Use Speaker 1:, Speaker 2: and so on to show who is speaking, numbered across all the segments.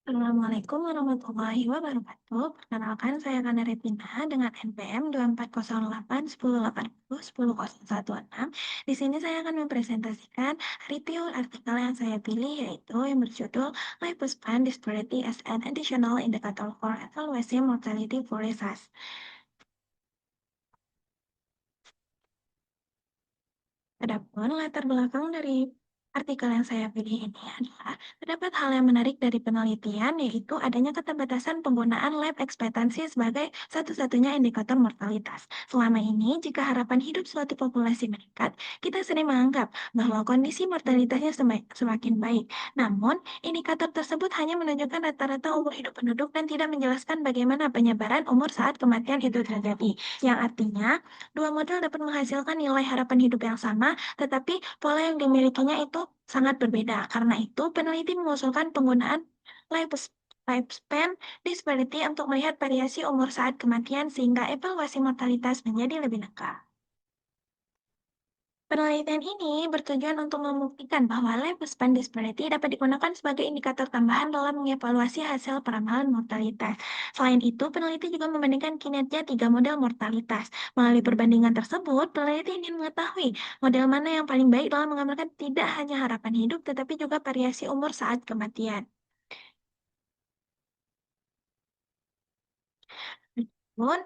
Speaker 1: Assalamualaikum warahmatullahi wabarakatuh. Perkenalkan, saya Kana Retina dengan NPM 240810801016. Di sini saya akan mempresentasikan review artikel yang saya pilih, yaitu yang berjudul Lifespan Disparity as an Additional Indicator for Evaluating Mortality for Research. Adapun latar belakang dari artikel yang saya pilih ini adalah terdapat hal yang menarik dari penelitian, yaitu adanya keterbatasan penggunaan life expectancy sebagai satu-satunya indikator mortalitas. Selama ini, jika harapan hidup suatu populasi meningkat, kita sering menganggap bahwa kondisi mortalitasnya semakin baik. Namun, indikator tersebut hanya menunjukkan rata-rata umur hidup penduduk dan tidak menjelaskan bagaimana penyebaran umur saat kematian itu terjadi. Yang artinya, dua model dapat menghasilkan nilai harapan hidup yang sama, tetapi pola yang dimilikinya itu sangat berbeda. Karena itu, peneliti mengusulkan penggunaan life- lifespan disparity untuk melihat variasi umur saat kematian sehingga evaluasi mortalitas menjadi lebih lengkap. Penelitian ini bertujuan untuk membuktikan bahwa lifespan disparity dapat digunakan sebagai indikator tambahan dalam mengevaluasi hasil peramalan mortalitas. Selain itu, peneliti juga membandingkan kinerja tiga model mortalitas. Melalui perbandingan tersebut, peneliti ingin mengetahui model mana yang paling baik dalam menggambarkan tidak hanya harapan hidup, tetapi juga variasi umur saat kematian. Namun,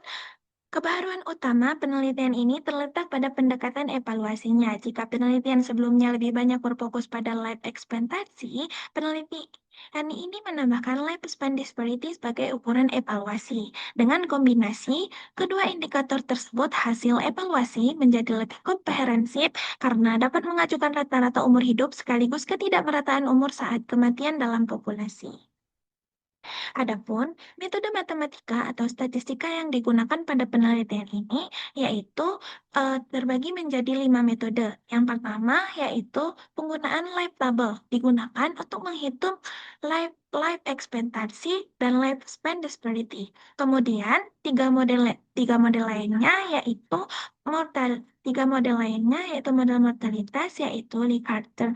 Speaker 1: kebaruan utama penelitian ini terletak pada pendekatan evaluasinya. Jika penelitian sebelumnya lebih banyak berfokus pada life expectancy, penelitian ini menambahkan lifespan disparity sebagai ukuran evaluasi. Dengan kombinasi, kedua indikator tersebut hasil evaluasi menjadi lebih komprehensif karena dapat mengajukan rata-rata umur hidup sekaligus ketidakmerataan umur saat kematian dalam populasi. Adapun metode matematika atau statistika yang digunakan pada penelitian ini yaitu terbagi menjadi 5 metode. Yang pertama yaitu penggunaan life table digunakan untuk menghitung life expectancy dan lifespan disparity. Kemudian tiga model lainnya yaitu model mortalitas yaitu Lee Carter,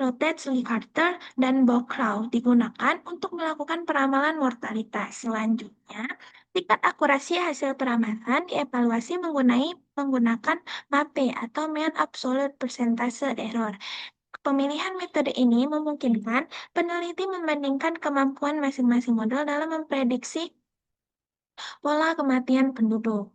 Speaker 1: Rotet, Lee Carter, dan Bockraw digunakan untuk melakukan peramalan mortalitas. Selanjutnya, tingkat akurasi hasil peramalan dievaluasi menggunakan MAPE atau Mean Absolute Percentage Error. Pemilihan metode ini memungkinkan peneliti membandingkan kemampuan masing-masing model dalam memprediksi pola kematian penduduk.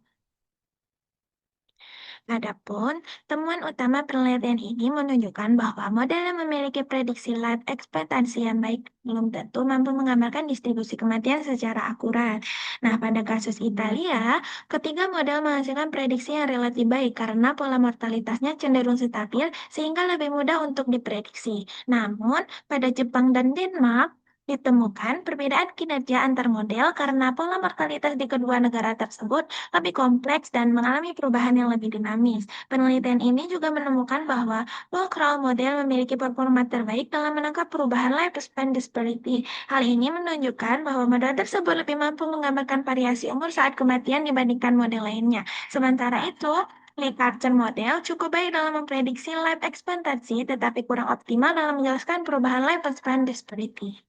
Speaker 1: Adapun, temuan utama penelitian ini menunjukkan bahwa model yang memiliki prediksi life ekspektasi yang baik belum tentu mampu menggambarkan distribusi kematian secara akurat. Nah, pada kasus Italia, ketiga model menghasilkan prediksi yang relatif baik karena pola mortalitasnya cenderung stabil sehingga lebih mudah untuk diprediksi. Namun, pada Jepang dan Denmark, ditemukan perbedaan kinerja antar model karena pola mortalitas di kedua negara tersebut lebih kompleks dan mengalami perubahan yang lebih dinamis. Penelitian ini juga menemukan bahwa Walcrow model memiliki performa terbaik dalam menangkap perubahan lifespan disparity. Hal ini menunjukkan bahwa model tersebut lebih mampu menggambarkan variasi umur saat kematian dibandingkan model lainnya. Sementara itu, Lee Carter model cukup baik dalam memprediksi life expectancy, tetapi kurang optimal dalam menjelaskan perubahan lifespan disparity.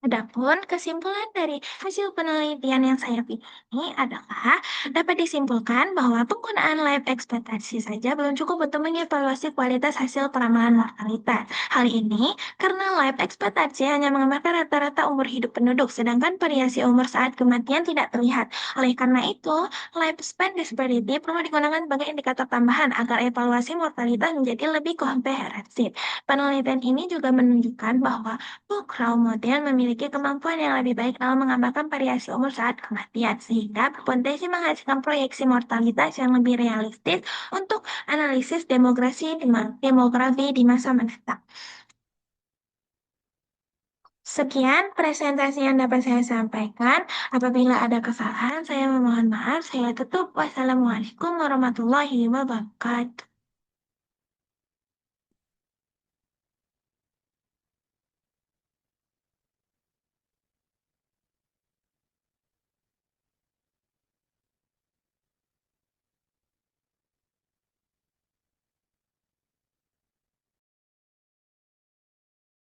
Speaker 1: Adapun kesimpulan dari hasil penelitian yang saya pilih ini adalah dapat disimpulkan bahwa penggunaan life expectancy saja belum cukup untuk mengevaluasi kualitas hasil peramalan mortalitas. Hal ini karena life expectancy hanya menggambarkan rata-rata umur hidup penduduk, sedangkan variasi umur saat kematian tidak terlihat. Oleh karena itu, lifespan disparity perlu digunakan sebagai indikator tambahan agar evaluasi mortalitas menjadi lebih komprehensif. Penelitian ini juga menunjukkan bahwa Crow model memiliki kemampuan yang lebih baik dalam menggambarkan variasi umur saat kematian, sehingga berpotensi menghasilkan proyeksi mortalitas yang lebih realistis untuk analisis demografi di masa mendatang. Sekian presentasi yang dapat saya sampaikan. Apabila ada kesalahan, saya memohon maaf. Saya tutup. Wassalamualaikum warahmatullahi wabarakatuh.